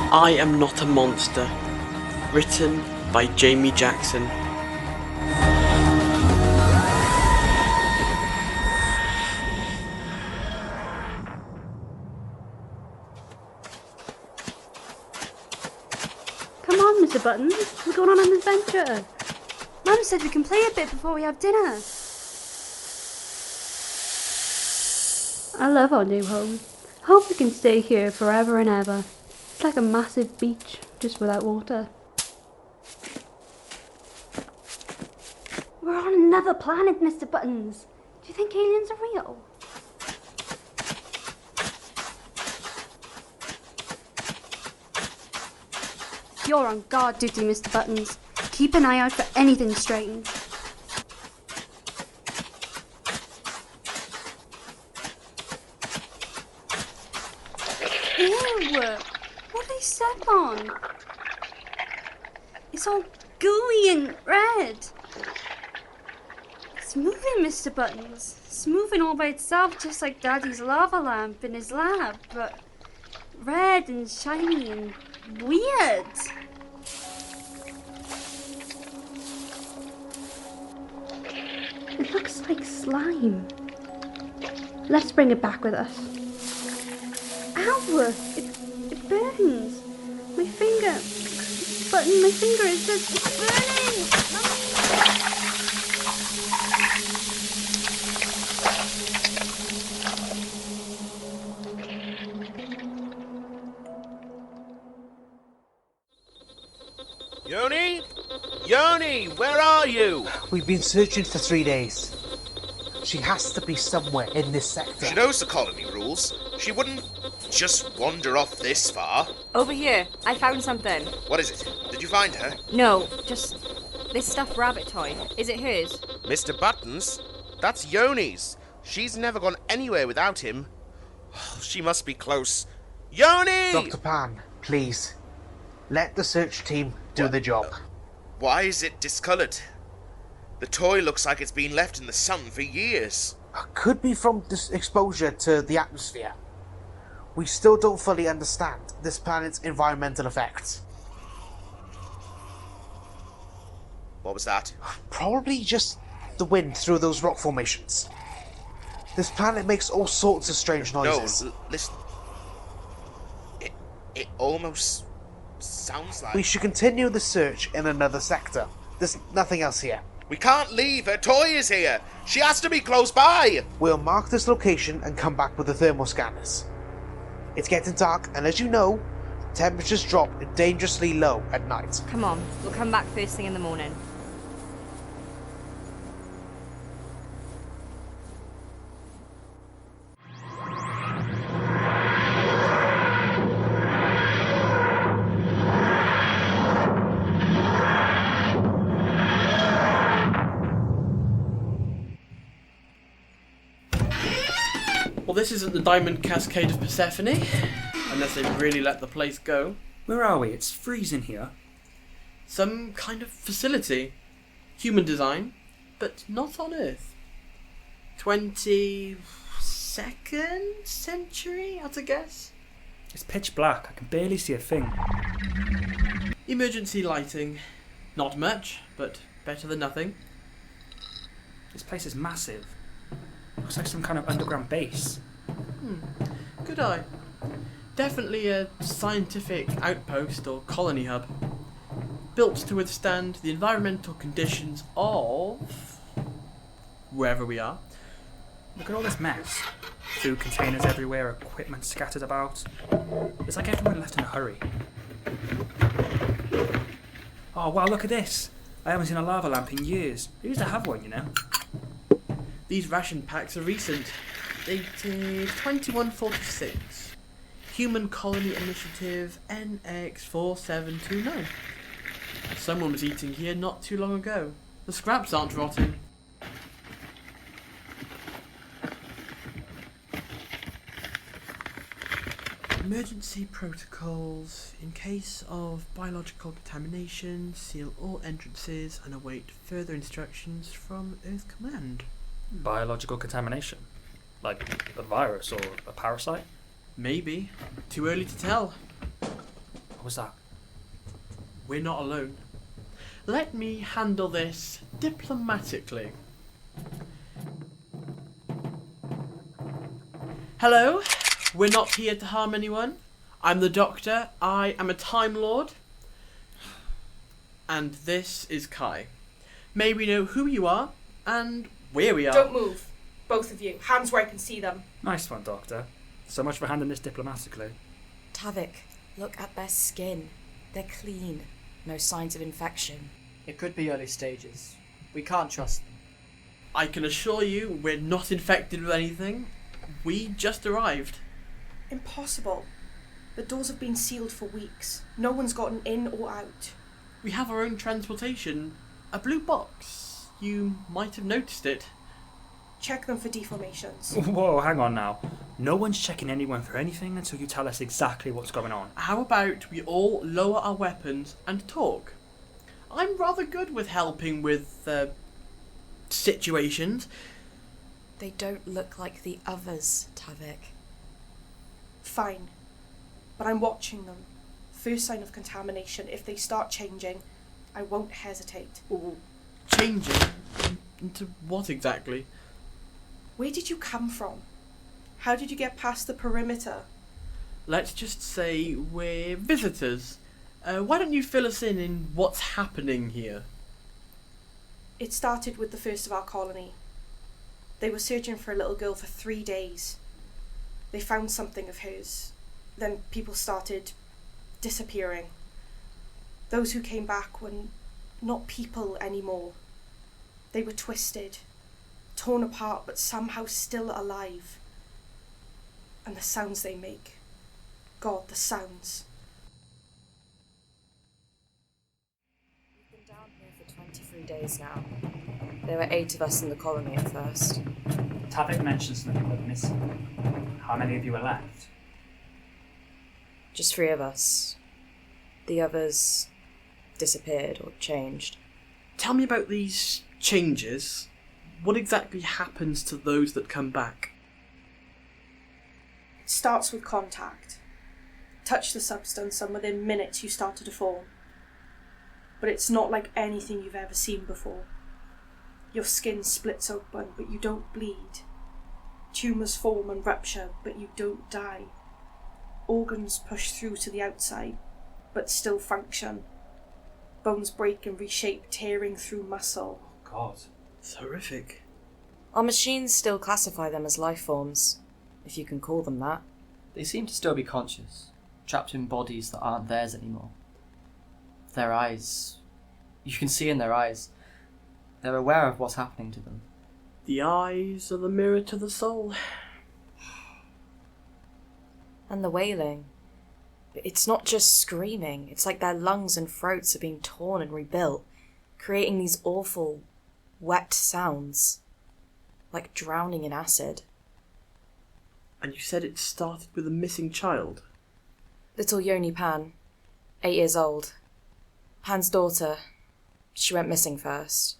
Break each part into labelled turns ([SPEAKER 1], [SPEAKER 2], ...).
[SPEAKER 1] I Am Not a Monster, written by Jamie Jackson.
[SPEAKER 2] Come on, Mr. Buttons, we're going on an adventure. Mum said we can play a bit before we have dinner. I love our new home. Hope we can stay here forever and ever. It's like a massive beach, just without water. We're on another planet, Mr. Buttons. Do you think aliens are real? You're on guard duty, Mr. Buttons. Keep an eye out for anything strange. Ew! What did they step on? It's all gooey and red. It's moving, Mr. Buttons. It's moving all by itself, just like Daddy's lava lamp in his lab, but red and shiny and weird. It looks like slime. Let's bring it back with us. Ow! It burns. My finger. Button, my finger is just it's burning.
[SPEAKER 3] Yoni? Yoni, where are you?
[SPEAKER 4] We've been searching for 3 days. She has to be somewhere in this sector.
[SPEAKER 3] She knows the colony rules. She wouldn't just wander off this far.
[SPEAKER 5] Over here, I found something.
[SPEAKER 3] What is it? Did you find her?
[SPEAKER 5] No, just this stuffed rabbit toy. Is it hers?
[SPEAKER 3] Mr. Buttons? That's Yoni's. She's never gone anywhere without him. Oh, she must be close. Yoni!
[SPEAKER 4] Dr. Paan, please. Let the search team do the job.
[SPEAKER 3] Why is it discoloured? The toy looks like it's been left in the sun for years.
[SPEAKER 4] Could be from this exposure to the atmosphere. We still don't fully understand this planet's environmental effects.
[SPEAKER 3] What was that?
[SPEAKER 4] Probably just the wind through those rock formations. This planet makes all sorts of strange noises.
[SPEAKER 3] No, listen. It almost sounds like...
[SPEAKER 4] We should continue the search in another sector. There's nothing else here.
[SPEAKER 3] We can't leave. Her toy is here. She has to be close by.
[SPEAKER 4] We'll mark this location and come back with the thermal scanners. It's getting dark, and as you know, temperatures drop dangerously low at night.
[SPEAKER 5] Come on, we'll come back first thing in the morning.
[SPEAKER 1] Well, this isn't the Diamond Cascade of Persephone, unless they really let the place go.
[SPEAKER 6] Where are we? It's freezing here.
[SPEAKER 1] Some kind of facility. Human design, but not on Earth. 22nd century, I'd guess?
[SPEAKER 6] It's pitch black. I can barely see a thing.
[SPEAKER 1] Emergency lighting. Not much, but better than nothing.
[SPEAKER 6] This place is massive. Looks like some kind of underground base.
[SPEAKER 1] Good eye. Definitely a scientific outpost or colony hub. Built to withstand the environmental conditions of wherever we are.
[SPEAKER 6] Look at all this mess. Food containers everywhere, equipment scattered about. It's like everyone left in a hurry. Oh wow, look at this. I haven't seen a lava lamp in years. I used to have one, you know.
[SPEAKER 1] These ration packs are recent, dated 2146. Human Colony Initiative NX4729. Someone was eating here not too long ago. The scraps aren't rotting. Emergency protocols. In case of biological contamination, seal all entrances and await further instructions from Earth Command.
[SPEAKER 6] Biological contamination? Like a virus or a parasite?
[SPEAKER 1] Maybe. Too early to tell.
[SPEAKER 6] was that?
[SPEAKER 1] We're not alone. Let me handle this diplomatically. Hello, we're not here to harm anyone. I'm the Doctor, I am a Time Lord. And this is Kai. May we know who you are and where we are?
[SPEAKER 7] Don't move, both of you. Hands where I can see them.
[SPEAKER 6] Nice one, Doctor. So much for handling this diplomatically.
[SPEAKER 8] Tavik, look at their skin. They're clean. No signs of infection.
[SPEAKER 9] It could be early stages. We can't trust them.
[SPEAKER 1] I can assure you we're not infected with anything. We just arrived.
[SPEAKER 7] Impossible. The doors have been sealed for weeks. No one's gotten in or out.
[SPEAKER 1] We have our own transportation. A blue box. You might have noticed it.
[SPEAKER 7] Check them for deformations.
[SPEAKER 6] Whoa, hang on now. No one's checking anyone for anything until you tell us exactly what's going on.
[SPEAKER 1] How about we all lower our weapons and talk? I'm rather good with helping with, situations.
[SPEAKER 8] They don't look like the others, Tavik.
[SPEAKER 7] Fine. But I'm watching them. First sign of contamination. If they start changing, I won't hesitate.
[SPEAKER 1] Changing? Into what exactly?
[SPEAKER 7] Where did you come from? How did you get past the perimeter?
[SPEAKER 1] Let's just say we're visitors. Why don't you fill us in what's happening here?
[SPEAKER 7] It started with the first of our colony. They were searching for a little girl for 3 days. They found something of hers. Then people started disappearing. Those who came back were not people anymore. They were twisted, torn apart, but somehow still alive. And the sounds they make. God, the sounds.
[SPEAKER 8] We've been down here for 23 days now. There were 8 of us in the colony at first.
[SPEAKER 6] Tavik mentions that people are missing. How many of you are left?
[SPEAKER 8] Just 3 of us. The others disappeared or changed.
[SPEAKER 1] Tell me about these changes. What exactly happens to those that come back?
[SPEAKER 7] It starts with contact. Touch the substance and within minutes you start to deform. But it's not like anything you've ever seen before. Your skin splits open, but you don't bleed. Tumours form and rupture, but you don't die. Organs push through to the outside, but still function. Bones break and reshape, tearing through muscle.
[SPEAKER 6] Oh, God.
[SPEAKER 1] It's horrific.
[SPEAKER 8] Our machines still classify them as life forms, if you can call them that.
[SPEAKER 9] They seem to still be conscious, trapped in bodies that aren't theirs anymore. Their eyes... You can see in their eyes. They're aware of what's happening to them.
[SPEAKER 1] The eyes are the mirror to the soul.
[SPEAKER 8] And the wailing. It's not just screaming, it's like their lungs and throats are being torn and rebuilt, creating these awful, wet sounds. Like drowning in acid.
[SPEAKER 1] And you said it started with a missing child?
[SPEAKER 8] Little Yoni Paan, 8 years old. Pan's daughter. She went missing first.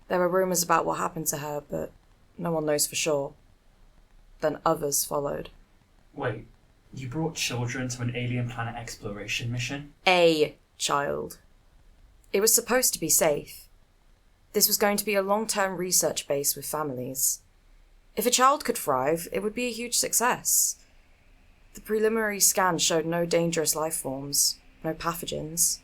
[SPEAKER 8] There were rumours about what happened to her, but no one knows for sure. Then others followed.
[SPEAKER 6] Wait, you brought children to an alien planet exploration mission?
[SPEAKER 8] A child. It was supposed to be safe. This was going to be a long-term research base with families. If a child could thrive, it would be a huge success. The preliminary scan showed no dangerous life forms, no pathogens.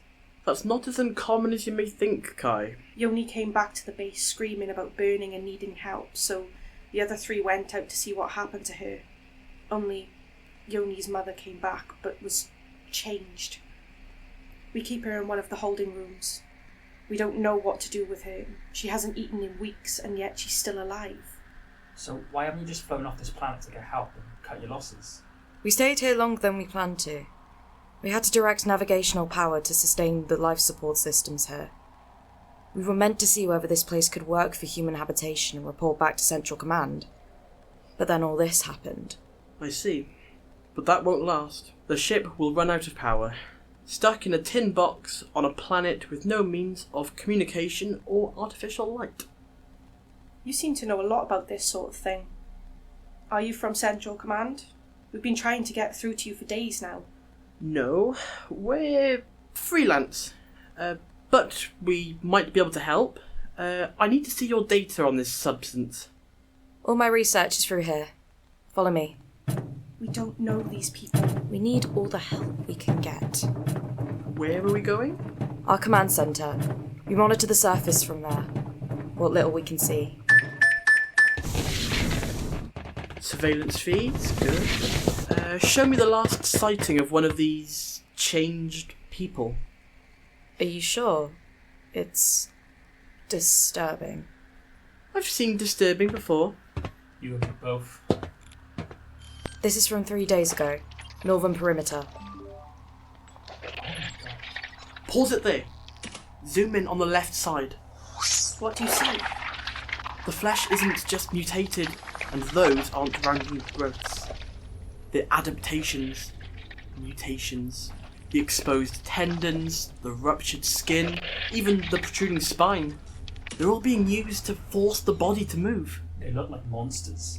[SPEAKER 1] That's not as uncommon as you may think, Kai.
[SPEAKER 7] Yoni came back to the base screaming about burning and needing help, so the other 3 went out to see what happened to her. Only Yoni's mother came back, but was changed. We keep her in one of the holding rooms. We don't know what to do with her. She hasn't eaten in weeks, and yet she's still alive.
[SPEAKER 6] So why haven't you just flown off this planet to get help and cut your losses?
[SPEAKER 8] We stayed here longer than we planned to. We had to direct navigational power to sustain the life support systems here. We were meant to see whether this place could work for human habitation and report back to Central Command. But then all this happened.
[SPEAKER 1] I see. But that won't last. The ship will run out of power. Stuck in a tin box on a planet with no means of communication or artificial light.
[SPEAKER 7] You seem to know a lot about this sort of thing. Are you from Central Command? We've been trying to get through to you for days now.
[SPEAKER 1] No, we're freelance. But we might be able to help. I need to see your data on this substance.
[SPEAKER 8] All my research is through here. Follow me.
[SPEAKER 7] We don't know these people.
[SPEAKER 8] We need all the help we can get.
[SPEAKER 1] Where are we going?
[SPEAKER 8] Our command centre. We monitor the surface from there. What little we can see.
[SPEAKER 1] Surveillance feeds, good. Show me the last sighting of one of these changed people.
[SPEAKER 8] Are you sure? It's disturbing.
[SPEAKER 1] I've seen disturbing before.
[SPEAKER 6] You and me both.
[SPEAKER 8] This is from 3 days ago. Northern perimeter.
[SPEAKER 1] Pause it there. Zoom in on the left side.
[SPEAKER 7] What do you see?
[SPEAKER 1] The flesh isn't just mutated, and those aren't random growths. They're adaptations, mutations, the exposed tendons, the ruptured skin, even the protruding spine. They're all being used to force the body to move.
[SPEAKER 6] They look like monsters.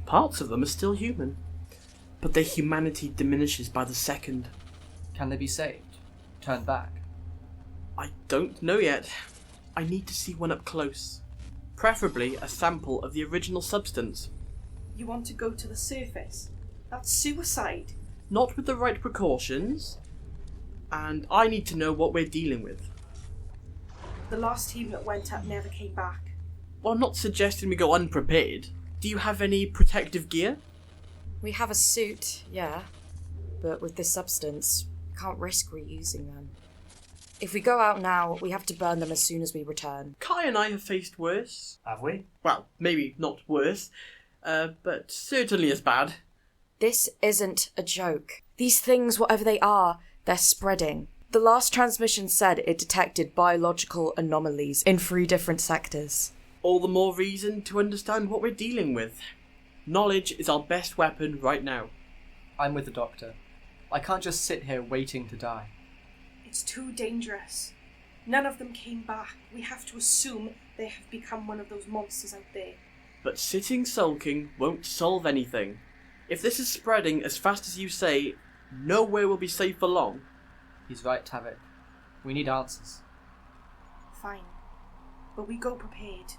[SPEAKER 1] Parts of them are still human, but their humanity diminishes by the second.
[SPEAKER 9] Can they be saved? Turned back?
[SPEAKER 1] I don't know yet. I need to see one up close. Preferably a sample of the original substance.
[SPEAKER 7] You want to go to the surface? That's suicide.
[SPEAKER 1] Not with the right precautions. And I need to know what we're dealing with.
[SPEAKER 7] The last team that went up never came back.
[SPEAKER 1] Well, I'm not suggesting we go unprepared. Do you have any protective gear?
[SPEAKER 8] We have a suit, yeah. But with this substance, we can't risk reusing them. If we go out now, we have to burn them as soon as we return.
[SPEAKER 1] Kai and I have faced worse.
[SPEAKER 6] Have we?
[SPEAKER 1] Well, maybe not worse, but certainly as bad.
[SPEAKER 8] This isn't a joke. These things, whatever they are, they're spreading. The last transmission said it detected biological anomalies in 3 different sectors.
[SPEAKER 1] All the more reason to understand what we're dealing with. Knowledge is our best weapon right now.
[SPEAKER 9] I'm with the doctor. I can't just sit here waiting to die.
[SPEAKER 7] It's too dangerous. None of them came back. We have to assume they have become one of those monsters out there.
[SPEAKER 1] But sitting sulking won't solve anything. If this is spreading as fast as you say, nowhere will be safe for long.
[SPEAKER 9] He's right, Tavik. We need answers.
[SPEAKER 7] Fine. But we go prepared.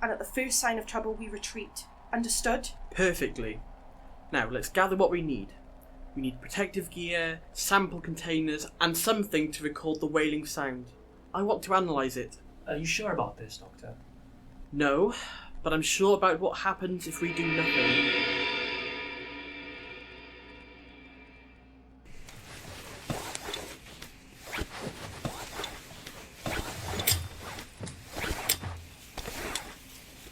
[SPEAKER 7] And at the first sign of trouble, we retreat. Understood?
[SPEAKER 1] Perfectly. Now, let's gather what we need. We need protective gear, sample containers, and something to record the wailing sound. I want to analyse it.
[SPEAKER 6] Are you sure about this, Doctor?
[SPEAKER 1] No, but I'm sure about what happens if we do nothing.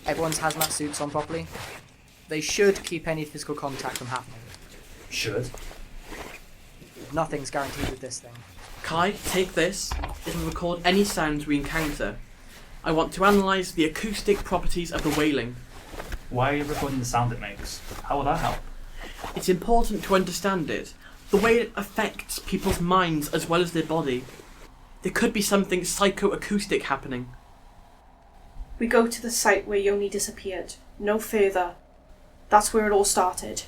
[SPEAKER 9] Everyone's hazmat suits on properly. They should keep any physical contact from happening.
[SPEAKER 6] Should.
[SPEAKER 9] Nothing's guaranteed with this thing.
[SPEAKER 1] Kai, take this. It'll record any sounds we encounter. I want to analyse the acoustic properties of the wailing.
[SPEAKER 6] Why are you recording the sound it makes? How will that help?
[SPEAKER 1] It's important to understand it, the way it affects people's minds as well as their body. There could be something psychoacoustic happening.
[SPEAKER 7] We go to the site where Yoni disappeared. No further. That's where it all started.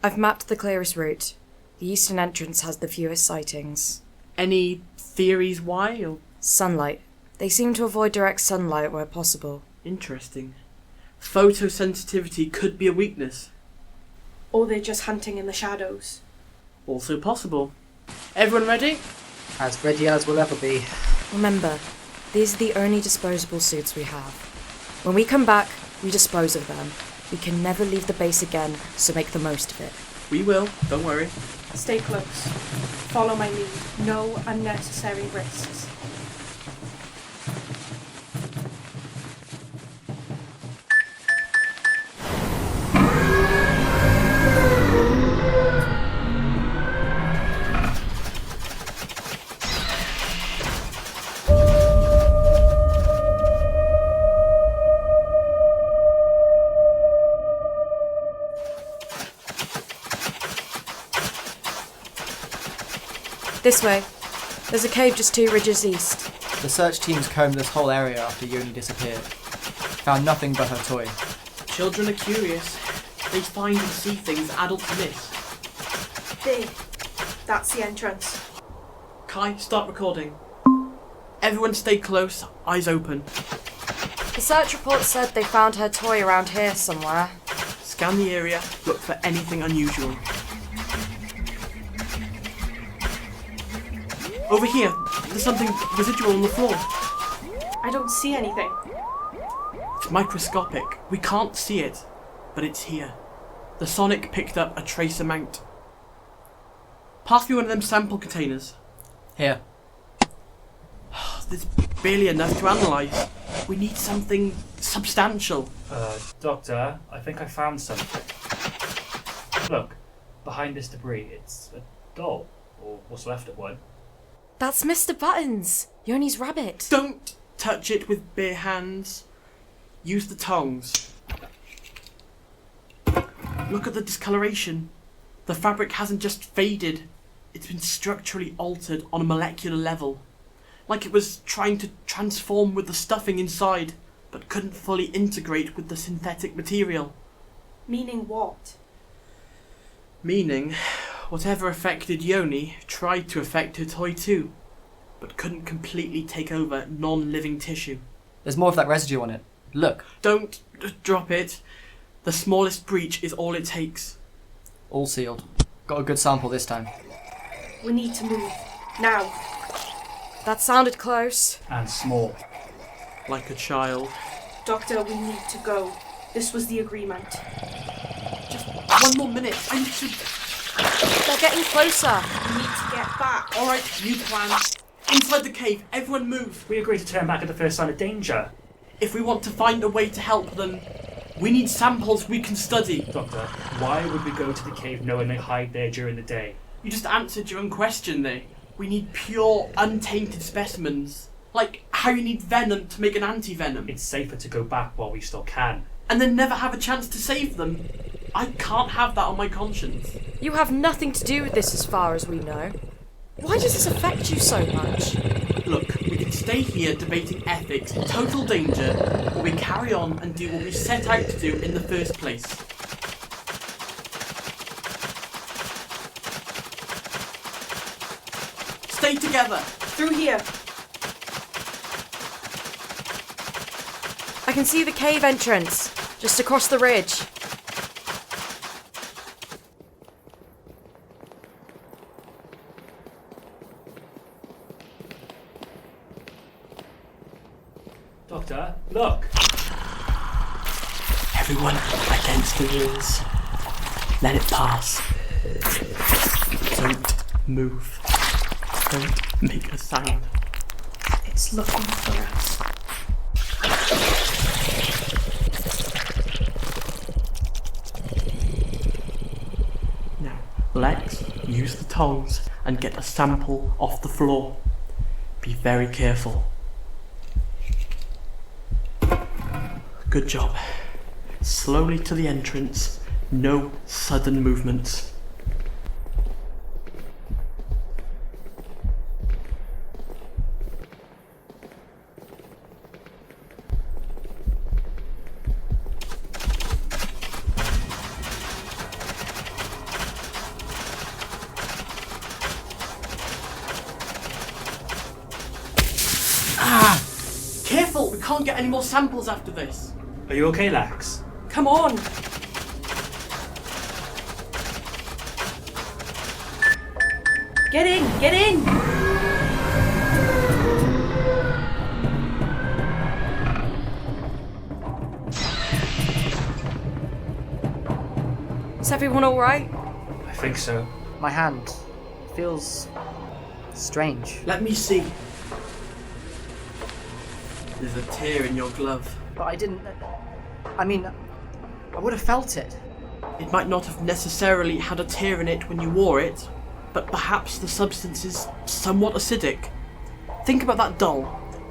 [SPEAKER 8] I've mapped the clearest route. The eastern entrance has the fewest sightings.
[SPEAKER 1] Any theories why? Or
[SPEAKER 8] Sunlight. They seem to avoid direct sunlight where possible.
[SPEAKER 1] interesting. Photosensitivity could be a weakness.
[SPEAKER 7] Or they're just hunting in the shadows.
[SPEAKER 1] Also possible. Everyone ready?
[SPEAKER 9] As ready as we'll ever be.
[SPEAKER 8] Remember, these are the only disposable suits we have. When we come back, we dispose of them. We can never leave the base again, so make the most of it.
[SPEAKER 1] We will, don't worry.
[SPEAKER 7] Stay close. Follow my lead. No unnecessary risks.
[SPEAKER 8] This way. There's a cave just 2 ridges east.
[SPEAKER 9] The search teams combed this whole area after Yoni disappeared. Found nothing but her toy.
[SPEAKER 1] Children are curious. They find and see things adults miss.
[SPEAKER 7] There. That's the entrance.
[SPEAKER 1] Kai, start recording. Everyone stay close, eyes open.
[SPEAKER 8] The search report said they found her toy around here somewhere.
[SPEAKER 1] Scan the area, look for anything unusual. Over here, there's something residual on the floor.
[SPEAKER 7] I don't see anything.
[SPEAKER 1] It's microscopic. We can't see it, but it's here. The Sonic picked up a trace amount. Pass me one of them sample containers.
[SPEAKER 9] Here.
[SPEAKER 1] There's barely enough to analyse. We need something substantial.
[SPEAKER 6] Doctor, I think I found something. Look, behind this debris, it's a doll, or what's left of one.
[SPEAKER 8] That's Mr. Buttons, Yoni's rabbit.
[SPEAKER 1] Don't touch it with bare hands. Use the tongs. Look at the discoloration. The fabric hasn't just faded, it's been structurally altered on a molecular level. Like it was trying to transform with the stuffing inside, but couldn't fully integrate with the synthetic material.
[SPEAKER 7] Meaning what?
[SPEAKER 1] Meaning, whatever affected Yoni tried to affect her toy too, but couldn't completely take over non-living tissue.
[SPEAKER 9] There's more of that residue on it. Look.
[SPEAKER 1] Don't drop it. The smallest breach is all it takes.
[SPEAKER 9] All sealed. Got a good sample this time.
[SPEAKER 7] We need to move. Now.
[SPEAKER 8] That sounded close.
[SPEAKER 6] And small.
[SPEAKER 1] Like a child.
[SPEAKER 7] Doctor, we need to go. This was the agreement.
[SPEAKER 1] Just one more minute. I need to...
[SPEAKER 8] They're getting closer.
[SPEAKER 7] We need to get back.
[SPEAKER 1] Alright, new plan. Inside the cave, everyone move.
[SPEAKER 6] We agreed to turn back at the first sign of danger.
[SPEAKER 1] If we want to find a way to help them, we need samples we can study.
[SPEAKER 6] Doctor, why would we go to the cave knowing they hide there during the day?
[SPEAKER 1] You just answered your own question there. We need pure, untainted specimens. Like how you need venom to make an anti-venom.
[SPEAKER 6] It's safer to go back while we still can.
[SPEAKER 1] And then never have a chance to save them. I can't have that on my conscience.
[SPEAKER 8] You have nothing to do with this as far as we know. Why does this affect you so much?
[SPEAKER 1] Look, we can stay here debating ethics in total danger, or we carry on and do what we set out to do in the first place. Stay together!
[SPEAKER 7] Through here.
[SPEAKER 8] I can see the cave entrance, just across the ridge.
[SPEAKER 6] Doctor, look!
[SPEAKER 1] Everyone against the walls. Let it pass. Don't move. Don't make a sound.
[SPEAKER 7] It's looking for us.
[SPEAKER 1] Now, Lex, use the tongs and get a sample off the floor. Be very careful. Good job. Slowly to the entrance. No sudden movements. Careful! We can't get any more samples after this.
[SPEAKER 6] Are you okay, Lex?
[SPEAKER 7] Come on. Get in! Get in!
[SPEAKER 8] Is everyone alright?
[SPEAKER 6] I think so.
[SPEAKER 9] My hand feels strange.
[SPEAKER 1] Let me see. There's a tear in your glove.
[SPEAKER 9] But I didn't... I mean, I would have felt it.
[SPEAKER 1] It might not have necessarily had a tear in it when you wore it, but perhaps the substance is somewhat acidic. Think about that doll.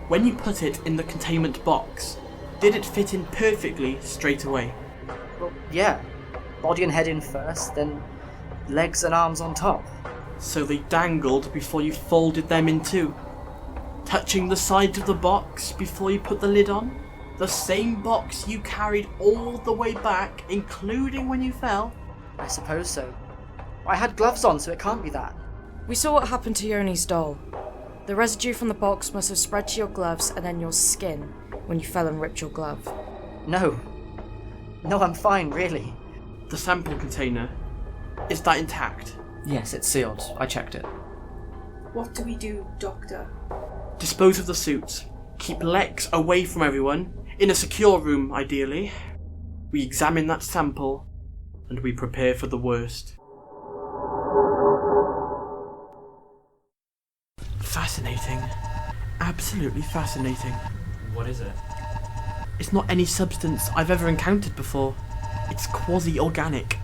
[SPEAKER 1] When you put it in the containment box, did it fit in perfectly straight away?
[SPEAKER 9] Well, yeah. Body and head in first, then legs and arms on top.
[SPEAKER 1] So they dangled before you folded them in two, touching the sides of the box before you put the lid on? The same box you carried all the way back, including when you fell?
[SPEAKER 9] I suppose so. I had gloves on, so it can't be that.
[SPEAKER 8] We saw what happened to Yoni's doll. The residue from the box must have spread to your gloves and then your skin when you fell and ripped your glove.
[SPEAKER 9] No. No, I'm fine, really.
[SPEAKER 1] The sample container, is that intact?
[SPEAKER 9] Yes, it's sealed. I checked it.
[SPEAKER 7] What do we do, Doctor?
[SPEAKER 1] Dispose of the suits. Keep Lex away from everyone, in a secure room, ideally. We examine that sample, and we prepare for the worst. Fascinating. Absolutely fascinating.
[SPEAKER 6] What is it?
[SPEAKER 1] It's not any substance I've ever encountered before. It's quasi-organic,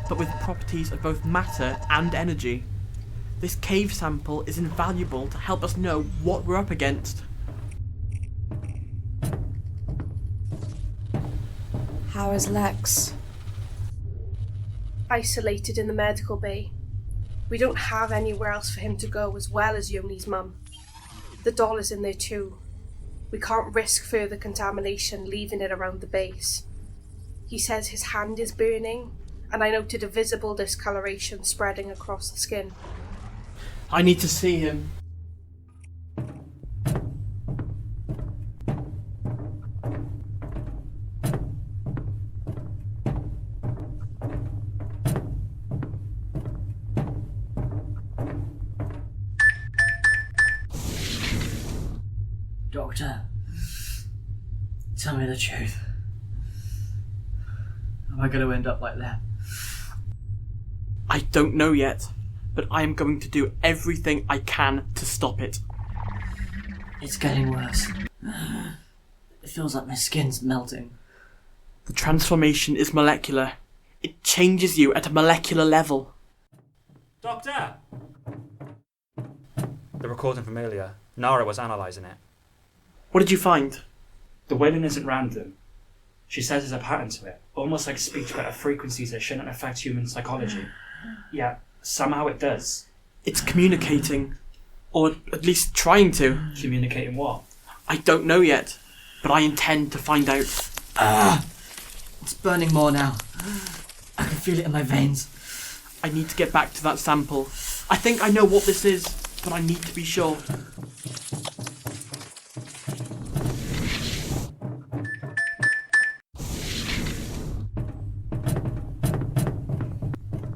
[SPEAKER 1] but with properties of both matter and energy. This cave sample is invaluable to help us know what we're up against.
[SPEAKER 8] How is Lex?
[SPEAKER 7] Isolated in the medical bay. We don't have anywhere else for him to go, as well as Yoni's mum. The doll is in there too. We can't risk further contamination leaving it around the base. He says his hand is burning, and I noted a visible discoloration spreading across the skin.
[SPEAKER 1] I need to see him.
[SPEAKER 9] Doctor, tell me the truth. Am I going to end up like that?
[SPEAKER 1] I don't know yet, but I am going to do everything I can to stop it.
[SPEAKER 9] It's getting worse. It feels like my skin's melting.
[SPEAKER 1] The transformation is molecular. It changes you at a molecular level.
[SPEAKER 6] Doctor! The recording from earlier. Nara was analysing it.
[SPEAKER 1] What did you find?
[SPEAKER 6] The wailing isn't random. She says there's a pattern to it, almost like speech but at frequencies that shouldn't affect human psychology. Yet, somehow it does.
[SPEAKER 1] It's communicating. Or at least trying to.
[SPEAKER 6] Communicating what?
[SPEAKER 1] I don't know yet, but I intend to find out.
[SPEAKER 9] It's burning more now. I can feel it in my veins.
[SPEAKER 1] I need to get back to that sample. I think I know what this is, but I need to be sure.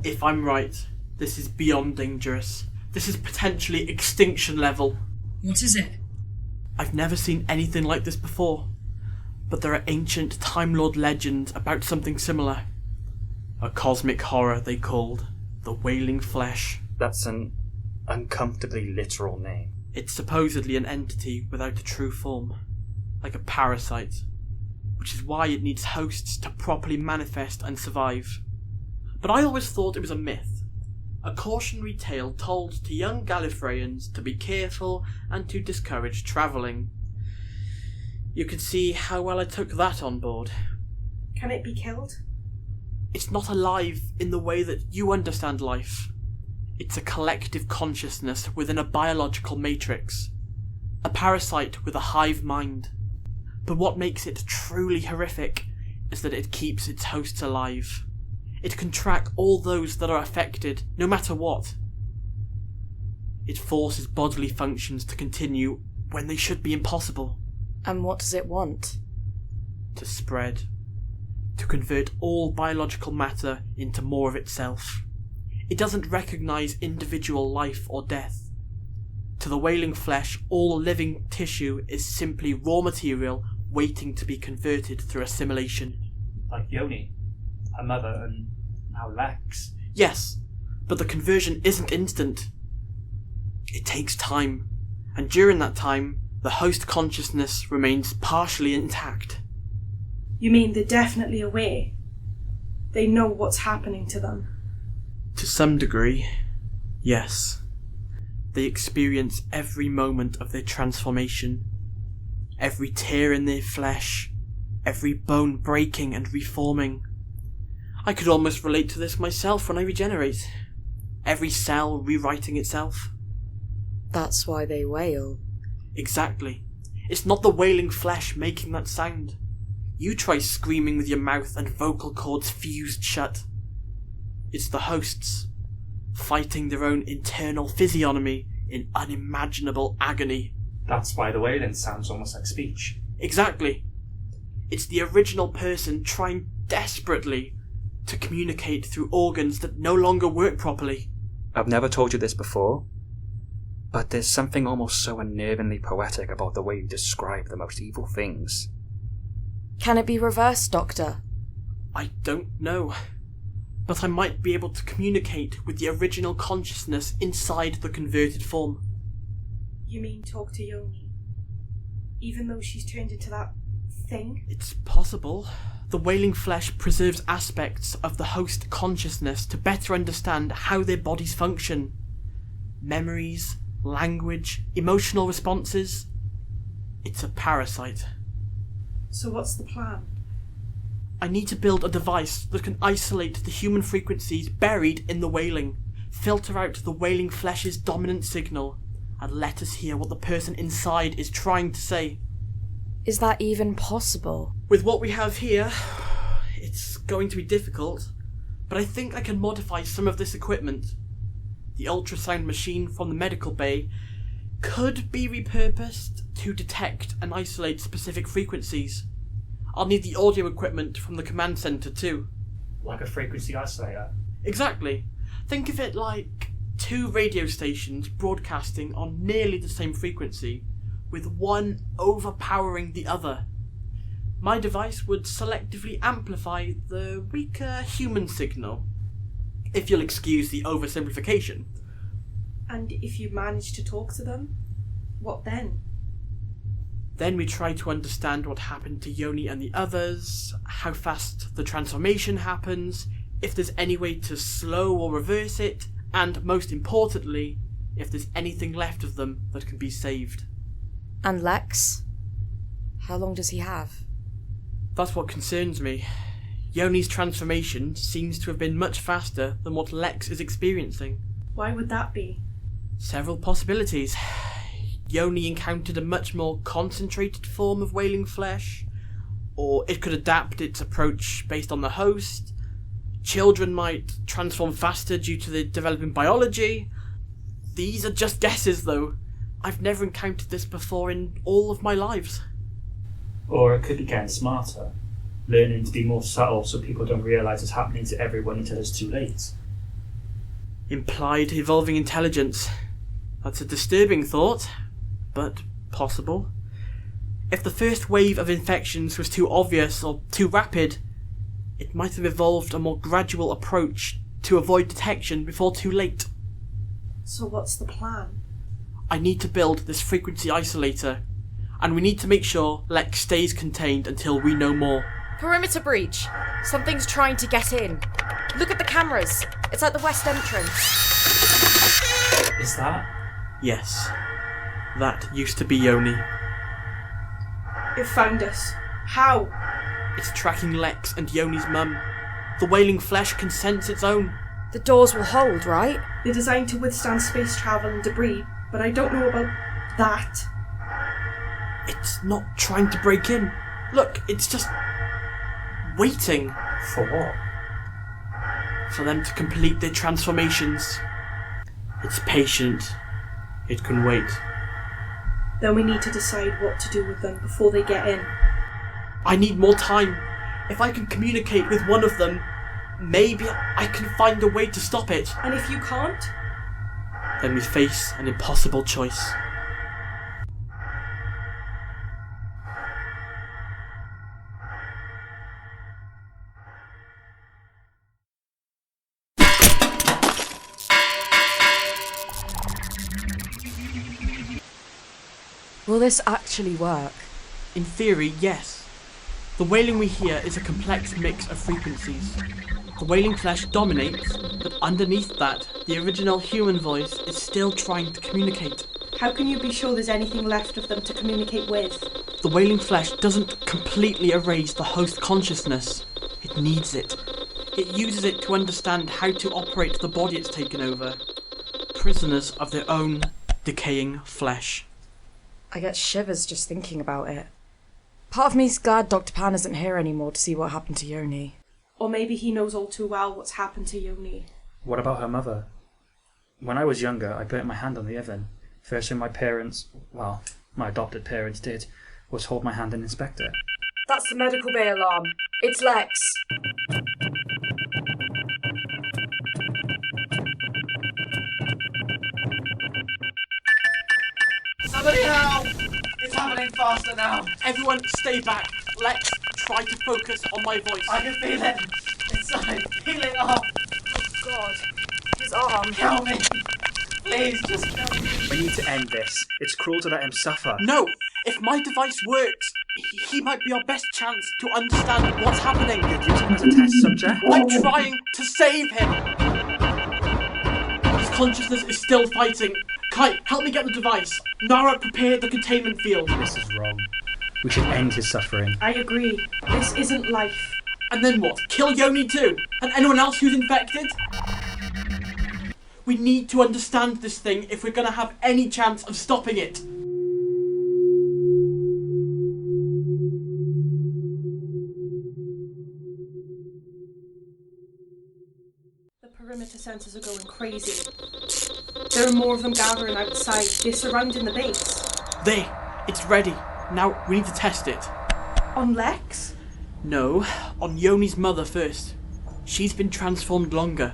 [SPEAKER 1] If I'm right, this is beyond dangerous. This is potentially extinction level.
[SPEAKER 8] What is it?
[SPEAKER 1] I've never seen anything like this before, but there are ancient Time Lord legends about something similar. A cosmic horror they called the Wailing Flesh.
[SPEAKER 6] That's an uncomfortably literal name.
[SPEAKER 1] It's supposedly an entity without a true form, like a parasite, which is why it needs hosts to properly manifest and survive. But I always thought it was a myth, a cautionary tale told to young Gallifreyans to be careful and to discourage travelling. You can see how well I took that on board.
[SPEAKER 7] Can it be killed?
[SPEAKER 1] It's not alive in the way that you understand life. It's a collective consciousness within a biological matrix. A parasite with a hive mind. But what makes it truly horrific is that it keeps its hosts alive. It can track all those that are affected, no matter what. It forces bodily functions to continue when they should be impossible.
[SPEAKER 8] And what does it want?
[SPEAKER 1] To spread. To convert all biological matter into more of itself. It doesn't recognise individual life or death. To the Wailing Flesh, all living tissue is simply raw material waiting to be converted through assimilation.
[SPEAKER 6] Like Yoni, her mother, and now Lex.
[SPEAKER 1] Yes, but the conversion isn't instant. It takes time, and during that time, the host consciousness remains partially intact.
[SPEAKER 7] You mean they're definitely aware? They know what's happening to them?
[SPEAKER 1] To some degree, yes. They experience every moment of their transformation, every tear in their flesh, every bone breaking and reforming. I could almost relate to this myself when I regenerate. Every cell rewriting itself.
[SPEAKER 8] That's why they wail.
[SPEAKER 1] Exactly. It's not the Wailing Flesh making that sound. You try screaming with your mouth and vocal cords fused shut. It's the hosts. fighting their own internal physiognomy in unimaginable agony.
[SPEAKER 6] That's why the wailing sounds almost like speech.
[SPEAKER 1] Exactly. It's the original person trying desperately to communicate through organs that no longer work properly.
[SPEAKER 6] I've never told you this before, but there's something almost so unnervingly poetic about the way you describe the most evil things.
[SPEAKER 8] Can it be reversed, Doctor?
[SPEAKER 1] I don't know, but I might be able to communicate with the original consciousness inside the converted form.
[SPEAKER 7] You mean talk to Yoni? Even though she's turned into that thing?
[SPEAKER 1] It's possible. The wailing flesh preserves aspects of the host consciousness to better understand how their bodies function. Memories, language, emotional responses. It's a parasite.
[SPEAKER 7] So what's the plan?
[SPEAKER 1] I need to build a device that can isolate the human frequencies buried in the wailing, filter out the wailing flesh's dominant signal, and let us hear what the person inside is trying to say.
[SPEAKER 8] Is that even possible?
[SPEAKER 1] With what we have here, it's going to be difficult, but I think I can modify some of this equipment. The ultrasound machine from the medical bay could be repurposed to detect and isolate specific frequencies. I'll need the audio equipment from the command centre too.
[SPEAKER 6] Like a frequency isolator?
[SPEAKER 1] Exactly. Think of it like two radio stations broadcasting on nearly the same frequency, with one overpowering the other. My device would selectively amplify the weaker human signal, if you'll excuse the oversimplification.
[SPEAKER 7] And if you manage to talk to them, what then?
[SPEAKER 1] Then we try to understand what happened to Yoni and the others, how fast the transformation happens, if there's any way to slow or reverse it, and most importantly, if there's anything left of them that can be saved.
[SPEAKER 8] And Lex? How long does he have?
[SPEAKER 1] That's what concerns me. Yoni's transformation seems to have been much faster than what Lex is experiencing.
[SPEAKER 7] Why would that be?
[SPEAKER 1] Several possibilities. Yoni encountered a much more concentrated form of wailing flesh, or it could adapt its approach based on the host. Children might transform faster due to the developing biology. These are just guesses though. I've never encountered this before in all of my lives.
[SPEAKER 6] Or it could be getting smarter, learning to be more subtle so people don't realise it's happening to everyone until it's too late.
[SPEAKER 1] Implied evolving intelligence. That's a disturbing thought, but possible. If the first wave of infections was too obvious or too rapid, it might have evolved a more gradual approach to avoid detection before too late.
[SPEAKER 7] So what's the plan?
[SPEAKER 1] I need to build this frequency isolator, and we need to make sure Lex stays contained until we know more.
[SPEAKER 8] Perimeter breach. Something's trying to get in. Look at the cameras. It's at the west entrance.
[SPEAKER 6] Is that?
[SPEAKER 1] Yes. That used to be Yoni.
[SPEAKER 7] It found us. How?
[SPEAKER 1] It's tracking Lex and Yoni's mum. The wailing flesh can sense its own.
[SPEAKER 8] The doors will hold, right?
[SPEAKER 7] They're designed to withstand space travel and debris, but I don't know about that.
[SPEAKER 1] It's not trying to break in. Look, it's just waiting.
[SPEAKER 6] For what?
[SPEAKER 1] For them to complete their transformations. It's patient. It can wait.
[SPEAKER 7] Then we need to decide what to do with them before they get in.
[SPEAKER 1] I need more time. If I can communicate with one of them, maybe I can find a way to stop it.
[SPEAKER 7] And if you can't?
[SPEAKER 1] Then we face an impossible choice.
[SPEAKER 8] Will this actually work?
[SPEAKER 1] In theory, yes. The wailing we hear is a complex mix of frequencies. The wailing flesh dominates, but underneath that, the original human voice is still trying to communicate.
[SPEAKER 7] How can you be sure there's anything left of them to communicate with?
[SPEAKER 1] The wailing flesh doesn't completely erase the host consciousness. It needs it. It uses it to understand how to operate the body it's taken over. Prisoners of their own decaying flesh.
[SPEAKER 8] I get shivers just thinking about it. Part of me's glad Dr. Paan isn't here anymore to see what happened to Yoni.
[SPEAKER 7] Or maybe he knows all too well what's happened to Yoni.
[SPEAKER 6] What about her mother? When I was younger, I burnt my hand on the oven. First thing my parents, well, my adopted parents did, was hold my hand and inspect it.
[SPEAKER 8] That's the medical bay alarm. It's Lex.
[SPEAKER 9] Somebody help! It's happening faster now.
[SPEAKER 1] Everyone stay back. Lex, try to focus on my voice.
[SPEAKER 9] I can feel it. It's like peeling off.
[SPEAKER 8] Oh God. His arm.
[SPEAKER 9] Kill me. Please, just kill me.
[SPEAKER 6] We need to end this. It's cruel to let him suffer.
[SPEAKER 1] No! If my device works, he might be our best chance to understand what's happening.
[SPEAKER 6] You'd use him as a test subject?
[SPEAKER 1] I'm trying to save him! His consciousness is still fighting. Kai, help me get the device. Nara, prepare the containment field.
[SPEAKER 6] This is wrong. We should end his suffering.
[SPEAKER 7] I agree. This isn't life.
[SPEAKER 1] And then what? Kill Yoni too? And anyone else who's infected? We need to understand this thing if we're gonna have any chance of stopping it.
[SPEAKER 7] The perimeter sensors are going crazy. There are more of them gathering outside. They're surrounding the base.
[SPEAKER 1] It's ready. Now we need to test it.
[SPEAKER 7] On Lex?
[SPEAKER 1] No, on Yoni's mother first. She's been transformed longer.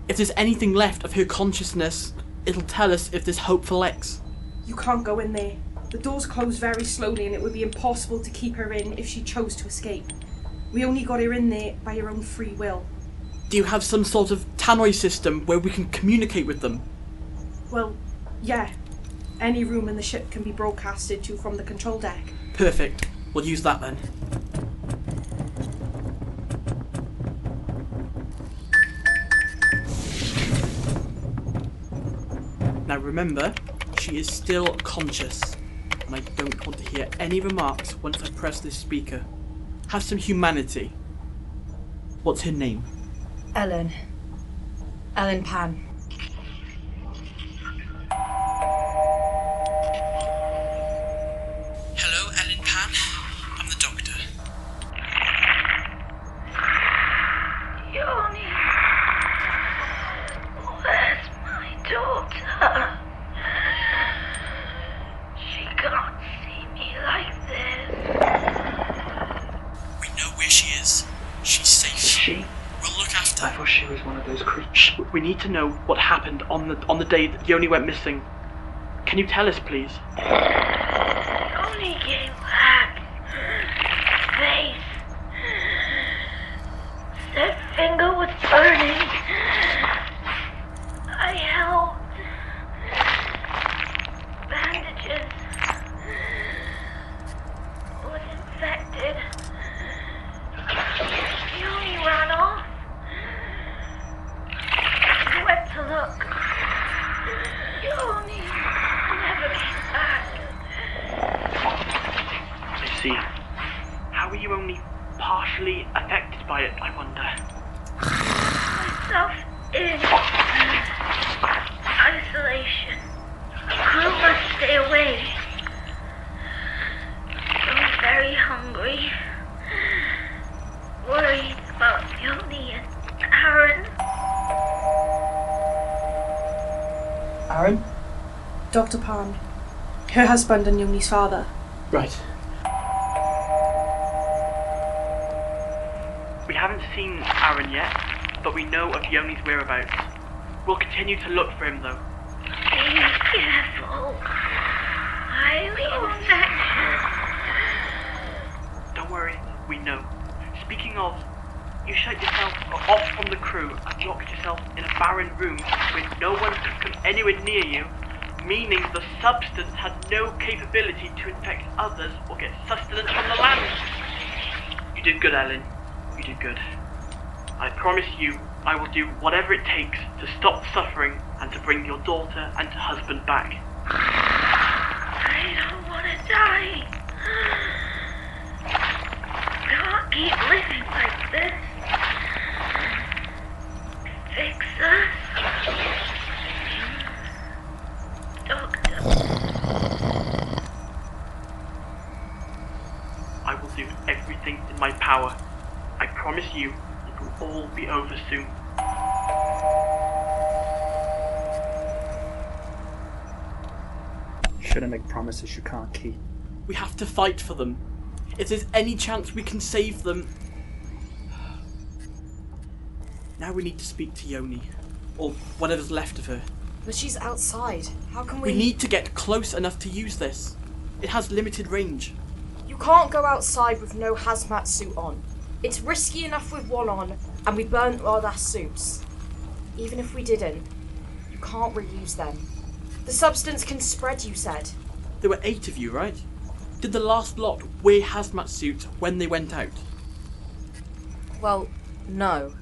[SPEAKER 1] If there's anything left of her consciousness, it'll tell us if there's hope for Lex.
[SPEAKER 7] You can't go in there. The doors close very slowly and it would be impossible to keep her in if she chose to escape. We only got her in there by her own free will.
[SPEAKER 1] Do you have some sort of tannoy system where we can communicate with them?
[SPEAKER 7] Well, yeah. Any room in the ship can be broadcasted to from the control deck.
[SPEAKER 1] Perfect. We'll use that then. Now remember, she is still conscious, and I don't want to hear any remarks once I press this speaker. Have some humanity. What's her name?
[SPEAKER 8] Ellen. Ellen Paan.
[SPEAKER 1] Hello, Ellen Paan. I'm the doctor.
[SPEAKER 10] Yoni, where's my daughter? She can't see me like this.
[SPEAKER 1] We know where she is. She's safe.
[SPEAKER 6] She?
[SPEAKER 1] We'll look after
[SPEAKER 6] I
[SPEAKER 1] her.
[SPEAKER 6] thought she was one of those creatures.
[SPEAKER 1] Shh, we need to know what happened on the day that Yoni went missing. Can you tell us, please?
[SPEAKER 10] Yoni came back. Face. That finger was burning. I helped. Bandages. Was infected. Yoni ran off. Went to look. Yoni never came back.
[SPEAKER 1] I see. How are you only partially affected by it, I wonder?
[SPEAKER 10] Myself in isolation. Crew must stay away. I'm very hungry. Worried about Yoni and Aaron.
[SPEAKER 1] Aaron?
[SPEAKER 7] Dr. Paan. Her husband and Yoni's father.
[SPEAKER 1] Right. We haven't seen Aaron yet, but we know of Yoni's whereabouts. We'll continue to look for him, though.
[SPEAKER 10] Be careful. Highly infectious.
[SPEAKER 1] Don't worry, we know. Speaking of, you shut yourself off from the crew and locked yourself in a barren room where no one can come anywhere near you, meaning the substance has no capability to infect others or get sustenance from the land. You did good, Ellen. You did good. I promise you, I will do whatever it takes to stop suffering and to bring your daughter and husband back.
[SPEAKER 10] I don't want to die. Can't keep living like this. Fix us. Doctor.
[SPEAKER 1] I will do everything in my power. I promise you, it will all be over soon.
[SPEAKER 6] Shouldn't make promises you can't keep.
[SPEAKER 1] We have to fight for them. If there's any chance we can save them... Now we need to speak to Yoni. Or whatever's left of her.
[SPEAKER 8] But she's outside. How can
[SPEAKER 1] We need to get close enough to use this. It has limited range.
[SPEAKER 8] You can't go outside with no hazmat suit on. It's risky enough with one on, and we burnt our last suits. Even if we didn't, you can't reuse them. The substance can spread, you said.
[SPEAKER 1] There were 8 of you, right? Did the last lot wear hazmat suits when they went out?
[SPEAKER 8] Well, no.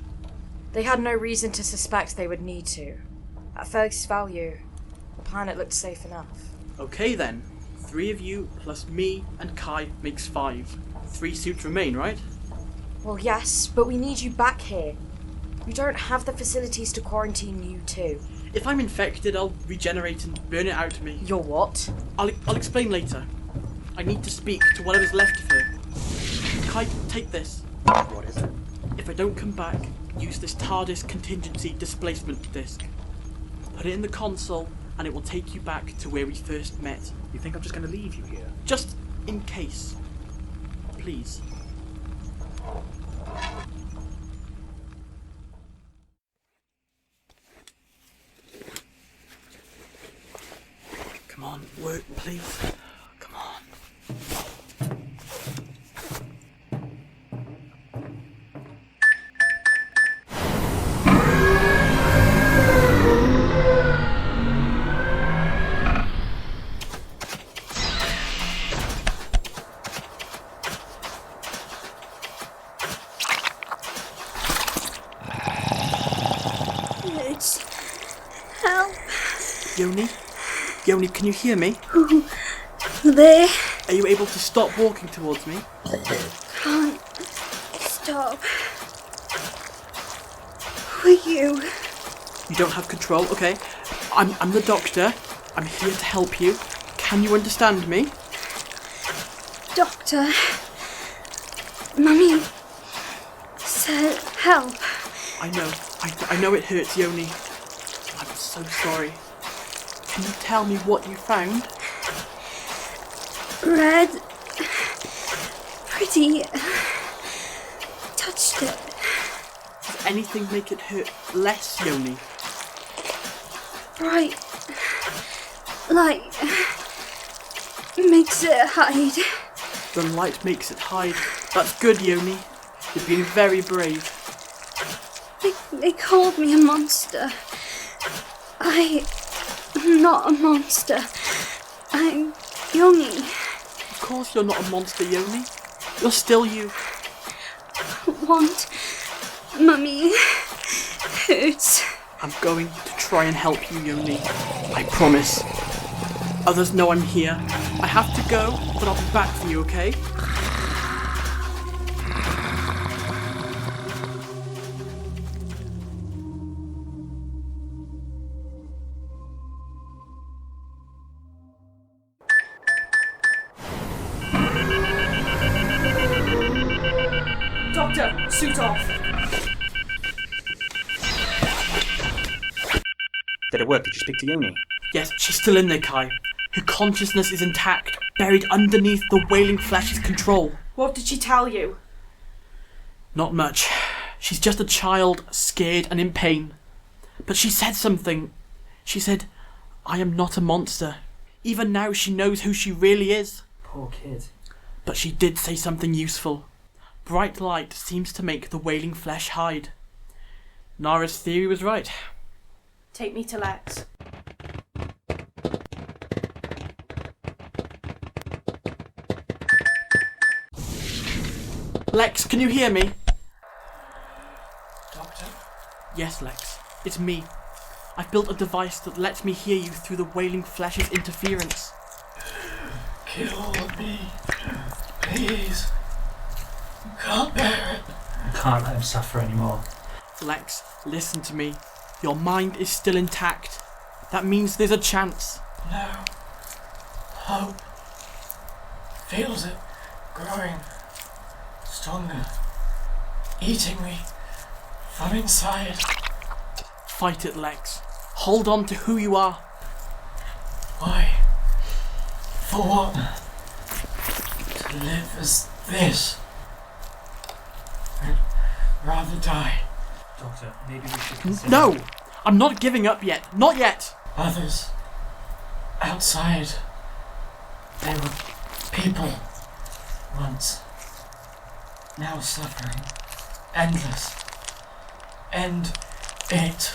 [SPEAKER 8] They had no reason to suspect they would need to. At face value, the planet looked safe enough.
[SPEAKER 1] Okay then. 3 of you plus me and Kai makes 5. 3 suits remain, right?
[SPEAKER 8] Well, yes, but we need you back here. You don't have the facilities to quarantine you too.
[SPEAKER 1] If I'm infected, I'll regenerate and burn it out of me.
[SPEAKER 8] You're what?
[SPEAKER 1] I'll explain later. I need to speak to whatever's left of her. Kai, take this.
[SPEAKER 6] What is it?
[SPEAKER 1] If I don't come back, use this TARDIS contingency displacement disc. Put it in the console and it will take you back to where we first met.
[SPEAKER 6] You think I'm just going to leave you here?
[SPEAKER 1] Just in case. Please. Come on, work, please. Come on.
[SPEAKER 2] It's... help.
[SPEAKER 1] Yoni? Yoni, can you hear me?
[SPEAKER 2] There.
[SPEAKER 1] Are you able to stop walking towards me?
[SPEAKER 2] Can't stop. Who are you?
[SPEAKER 1] You don't have control, okay? I'm the doctor. I'm here to help you. Can you understand me?
[SPEAKER 2] Doctor. Mummy said help.
[SPEAKER 1] I know. I know it hurts, Yoni. I'm so sorry. Can you tell me what you found?
[SPEAKER 2] Red. Pretty. Touched it.
[SPEAKER 1] Does anything make it hurt less, Yoni?
[SPEAKER 2] Bright. Light. Makes it hide.
[SPEAKER 1] The light makes it hide. That's good, Yoni. You've been very brave.
[SPEAKER 2] They called me a monster. I'm not a monster. I'm Yoni.
[SPEAKER 1] Of course you're not a monster, Yoni. You're still you.
[SPEAKER 2] Want Mummy hurts.
[SPEAKER 1] I'm going to try and help you, Yoni. I promise. Others know I'm here. I have to go, but I'll be back for you, okay?
[SPEAKER 7] Doctor, suit off.
[SPEAKER 6] Did it work? Did you speak to Yoni?
[SPEAKER 1] Yes, she's still in there, Kai. Her consciousness is intact, buried underneath the wailing flesh's control.
[SPEAKER 7] What did she tell you?
[SPEAKER 1] Not much. She's just a child, scared and in pain. But she said something. She said, I am not a monster. Even now she knows who she really is.
[SPEAKER 6] Poor kid.
[SPEAKER 1] But she did say something useful. Bright light seems to make the wailing flesh hide. Nara's theory was right.
[SPEAKER 7] Take me to Lex.
[SPEAKER 1] Lex, can you hear me?
[SPEAKER 6] Doctor?
[SPEAKER 1] Yes, Lex. It's me. I've built a device that lets me hear you through the wailing flesh's interference.
[SPEAKER 11] Kill me. Please. Can't bear it.
[SPEAKER 6] Can't let him suffer anymore.
[SPEAKER 1] Lex, listen to me. Your mind is still intact. That means there's a chance.
[SPEAKER 11] No. Hope. Feels it growing stronger. Eating me from inside.
[SPEAKER 1] Fight it, Lex. Hold on to who you are.
[SPEAKER 11] Why? For what? To live as this. I'd rather die.
[SPEAKER 6] Doctor, maybe we should consider...
[SPEAKER 1] No! I'm not giving up yet. Not yet!
[SPEAKER 11] Others outside. They were people once. Now suffering. Endless. End it.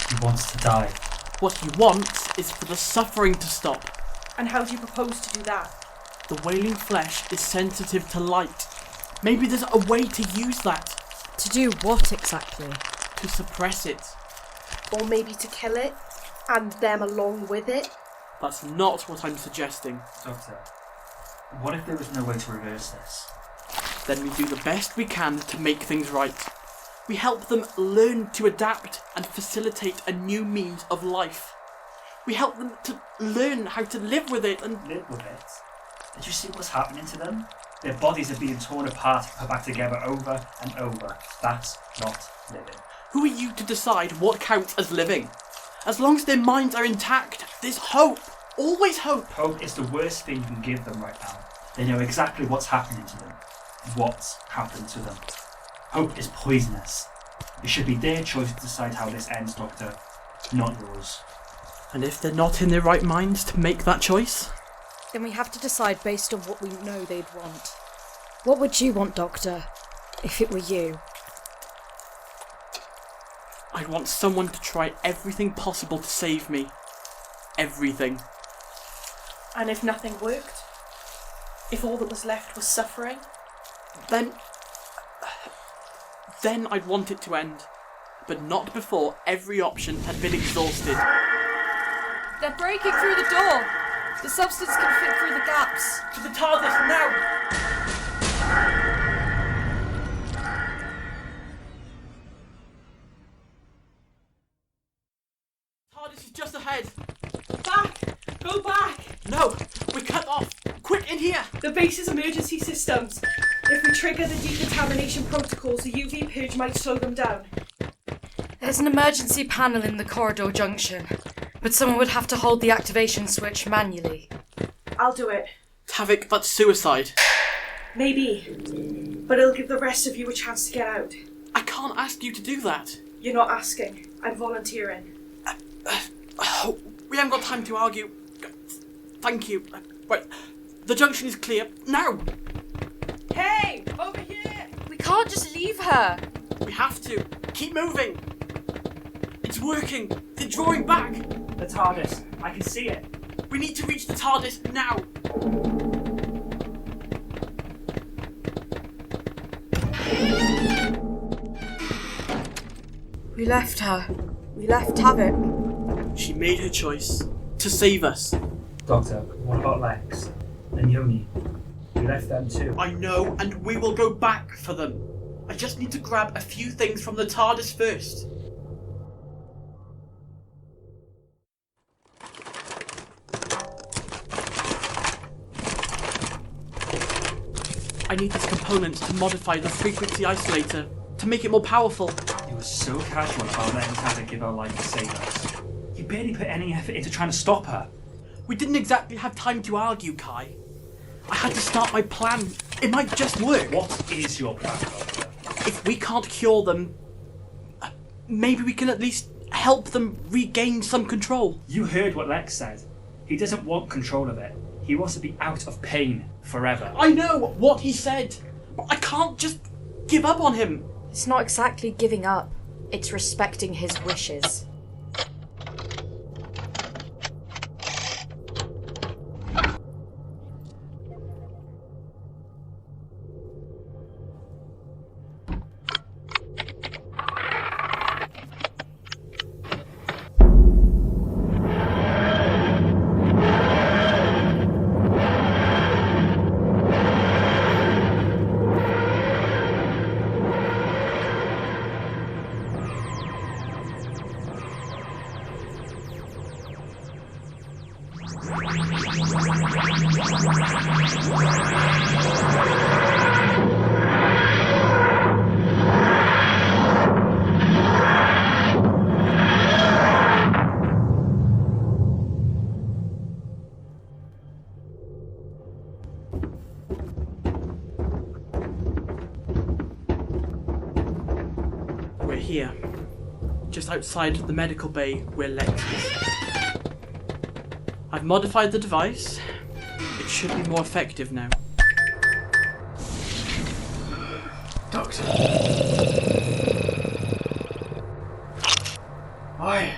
[SPEAKER 6] He wants to die.
[SPEAKER 1] What he wants is for the suffering to stop.
[SPEAKER 7] And how do you propose to do that?
[SPEAKER 1] The wailing flesh is sensitive to light. Maybe there's a way to use that.
[SPEAKER 8] To do what exactly?
[SPEAKER 1] To suppress it.
[SPEAKER 7] Or maybe to kill it, and them along with it?
[SPEAKER 1] That's not what I'm suggesting.
[SPEAKER 6] Doctor, what if there was no way to reverse this?
[SPEAKER 1] Then we do the best we can to make things right. We help them learn to adapt and facilitate a new means of life. We help them to learn how to live with it and...
[SPEAKER 6] Live with it? Did you see what's happening to them? Their bodies are being torn apart and put back together over and over. That's not living.
[SPEAKER 1] Who are you to decide what counts as living? As long as their minds are intact, there's hope. Always hope.
[SPEAKER 6] Hope is the worst thing you can give them right now. They know exactly what's happening to them. What's happened to them. Hope is poisonous. It should be their choice to decide how this ends, Doctor, not yours.
[SPEAKER 1] And if they're not in their right minds to make that choice?
[SPEAKER 8] Then we have to decide based on what we know they'd want. What would you want, Doctor, if it were you?
[SPEAKER 1] I'd want someone to try everything possible to save me. Everything.
[SPEAKER 7] And if nothing worked? If all that was left was suffering?
[SPEAKER 1] Then I'd want it to end. But not before every option had been exhausted.
[SPEAKER 8] They're breaking through the door! The substance can fit through the gaps!
[SPEAKER 1] To the TARDIS now! TARDIS is just ahead!
[SPEAKER 7] Back! Go back!
[SPEAKER 1] No! We're cut off! Quick, in here!
[SPEAKER 7] The base's emergency systems. If we trigger the decontamination protocols, the UV purge might slow them down.
[SPEAKER 8] There's an emergency panel in the corridor junction, but someone would have to hold the activation switch manually.
[SPEAKER 7] I'll do it.
[SPEAKER 1] Havoc, that's suicide.
[SPEAKER 7] Maybe. But it'll give the rest of you a chance to get out.
[SPEAKER 1] I can't ask you to do that.
[SPEAKER 7] You're not asking. I'm volunteering.
[SPEAKER 1] We haven't got time to argue. Thank you. Right, the junction is clear. Now!
[SPEAKER 7] Hey! Over here!
[SPEAKER 8] We can't just leave her!
[SPEAKER 1] We have to. Keep moving. It's working. They're drawing back.
[SPEAKER 6] The TARDIS. I can see it.
[SPEAKER 1] We need to reach the TARDIS now.
[SPEAKER 8] We left her. We left Havoc.
[SPEAKER 1] She made her choice. To save us.
[SPEAKER 6] Doctor, what about Lex? And Yoni? We left them too.
[SPEAKER 1] I know, and we will go back for them. I just need to grab a few things from the TARDIS first. I need this component to modify the frequency isolator, to make it more powerful.
[SPEAKER 6] You were so casual about letting Tata give her life to save us. You barely put any effort into trying to stop her.
[SPEAKER 1] We didn't exactly have time to argue, Kai. I had to start my plan. It might just work.
[SPEAKER 6] What is your plan, Doctor?
[SPEAKER 1] If we can't cure them, maybe we can at least help them regain some control.
[SPEAKER 6] You heard what Lex said. He doesn't want control of it. He wants to be out of pain forever.
[SPEAKER 1] I know what he said, but I can't just give up on him.
[SPEAKER 8] It's not exactly giving up. It's respecting his wishes.
[SPEAKER 1] here, just outside the medical bay where Lex is. I've modified the device. It should be more effective now.
[SPEAKER 11] Doctor. Why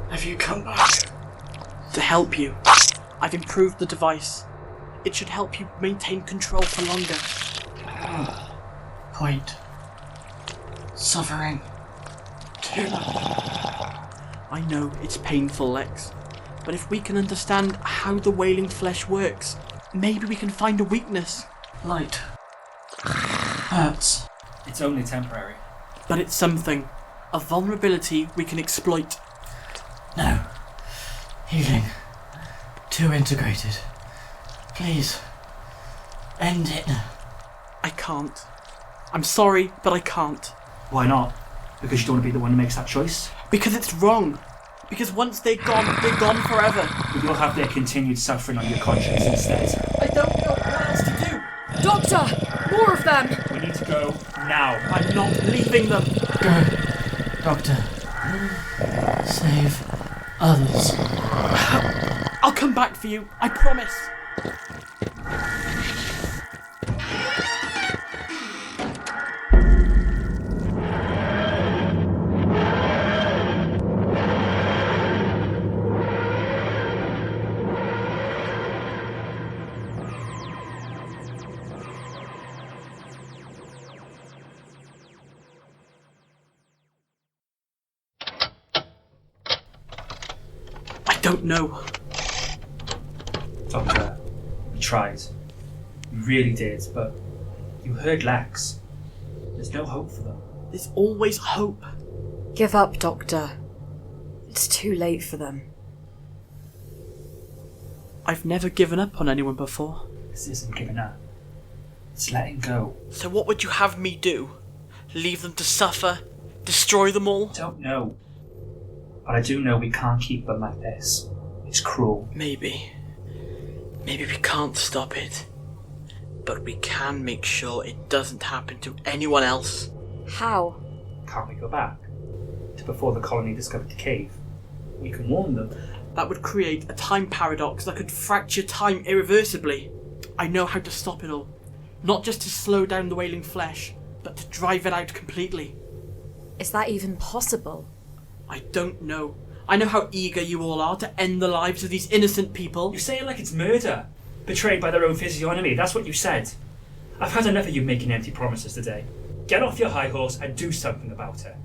[SPEAKER 11] have you come back?
[SPEAKER 1] To help you. I've improved the device. It should help you maintain control for longer.
[SPEAKER 11] Point. Suffering. Too long.
[SPEAKER 1] I know it's painful, Lex. But if we can understand how the wailing flesh works, maybe we can find a weakness.
[SPEAKER 11] Light. Hurts.
[SPEAKER 6] It's only temporary.
[SPEAKER 1] But it's something. A vulnerability we can exploit.
[SPEAKER 11] No. Healing. Too integrated. Please. End it.
[SPEAKER 1] I can't. I'm sorry, but I can't.
[SPEAKER 6] Why not? Because you don't want to be the one who makes that choice?
[SPEAKER 1] Because it's wrong. Because once they're gone forever.
[SPEAKER 6] But you'll have their continued suffering on your conscience instead.
[SPEAKER 1] I don't know what else to do.
[SPEAKER 8] Doctor! More of them!
[SPEAKER 6] We need to go now.
[SPEAKER 1] I'm not leaving them.
[SPEAKER 11] Go. Doctor. Save others.
[SPEAKER 1] I'll come back for you. I promise. I don't know.
[SPEAKER 6] Doctor, we tried. We really did, but you heard Lex. There's no hope for them.
[SPEAKER 1] There's always hope.
[SPEAKER 8] Give up, Doctor. It's too late for them.
[SPEAKER 1] I've never given up on anyone before.
[SPEAKER 6] This isn't giving up. It's letting go.
[SPEAKER 1] So what would you have me do? Leave them to suffer? Destroy them all?
[SPEAKER 6] I don't know. But I do know we can't keep them like this. It's cruel.
[SPEAKER 1] Maybe we can't stop it. But we can make sure it doesn't happen to anyone else.
[SPEAKER 8] How?
[SPEAKER 6] Can't we go back? To before the colony discovered the cave? We can warn them.
[SPEAKER 1] That would create a time paradox that could fracture time irreversibly. I know how to stop it all. Not just to slow down the wailing flesh, but to drive it out completely.
[SPEAKER 8] Is that even possible?
[SPEAKER 1] I don't know. I know how eager you all are to end the lives of these innocent people.
[SPEAKER 6] You say it like it's murder. Betrayed by their own physiognomy, that's what you said. I've had enough of you making empty promises today. Get off your high horse and do something about it.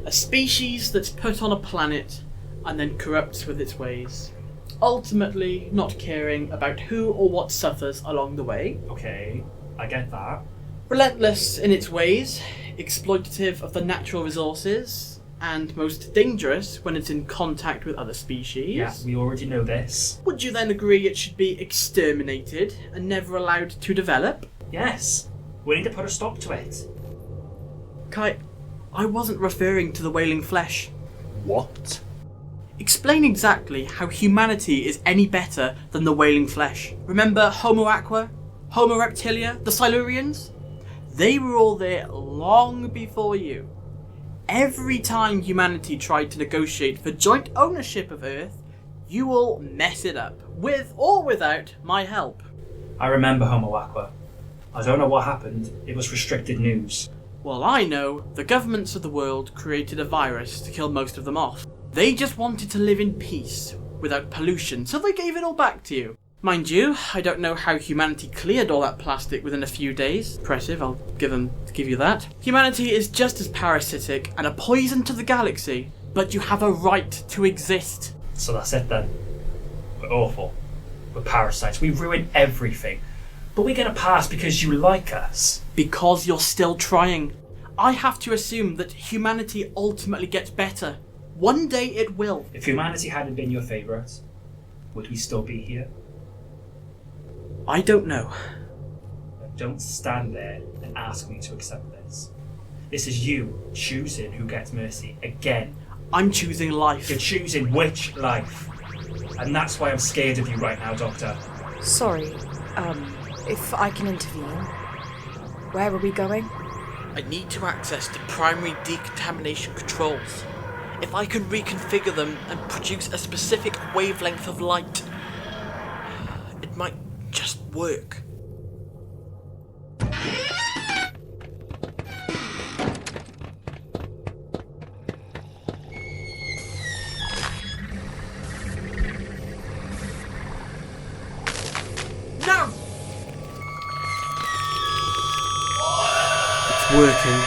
[SPEAKER 1] A species that's put on a planet and then corrupts with its ways. Ultimately not caring about who or what suffers along the way.
[SPEAKER 6] Okay, I get that.
[SPEAKER 1] Relentless in its ways, exploitative of the natural resources, and most dangerous when it's in contact with other species.
[SPEAKER 6] Yeah, we already know this.
[SPEAKER 1] Would you then agree it should be exterminated and never allowed to develop?
[SPEAKER 6] Yes, we need to put a stop to it.
[SPEAKER 1] Kai, I wasn't referring to the wailing flesh.
[SPEAKER 6] What?
[SPEAKER 1] Explain exactly how humanity is any better than the wailing flesh. Remember Homo aqua? Homo reptilia? The Silurians? They were all there long before you. Every time humanity tried to negotiate for joint ownership of Earth, you all mess it up, with or without my help.
[SPEAKER 6] I remember Homo Aqua. I don't know what happened. It was restricted news.
[SPEAKER 1] Well, I know the governments of the world created a virus to kill most of them off. They just wanted to live in peace, without pollution, so they gave it all back to you. Mind you, I don't know how humanity cleared all that plastic within a few days. Impressive, I'll give you that. Humanity is just as parasitic and a poison to the galaxy, but you have a right to exist.
[SPEAKER 6] So that's it then. We're awful. We're parasites. We ruin everything. But we get a pass because you like us.
[SPEAKER 1] Because you're still trying. I have to assume that humanity ultimately gets better. One day it will.
[SPEAKER 6] If humanity hadn't been your favourite, would we still be here?
[SPEAKER 1] I don't know.
[SPEAKER 6] Don't stand there and ask me to accept this. This is you choosing who gets mercy again.
[SPEAKER 1] I'm choosing life.
[SPEAKER 6] You're choosing which life. And that's why I'm scared of you right now, Doctor.
[SPEAKER 8] Sorry, if I can intervene. Where are we going?
[SPEAKER 1] I need to access the primary decontamination controls. If I can reconfigure them and produce a specific wavelength of light, it might just work. No! It's working.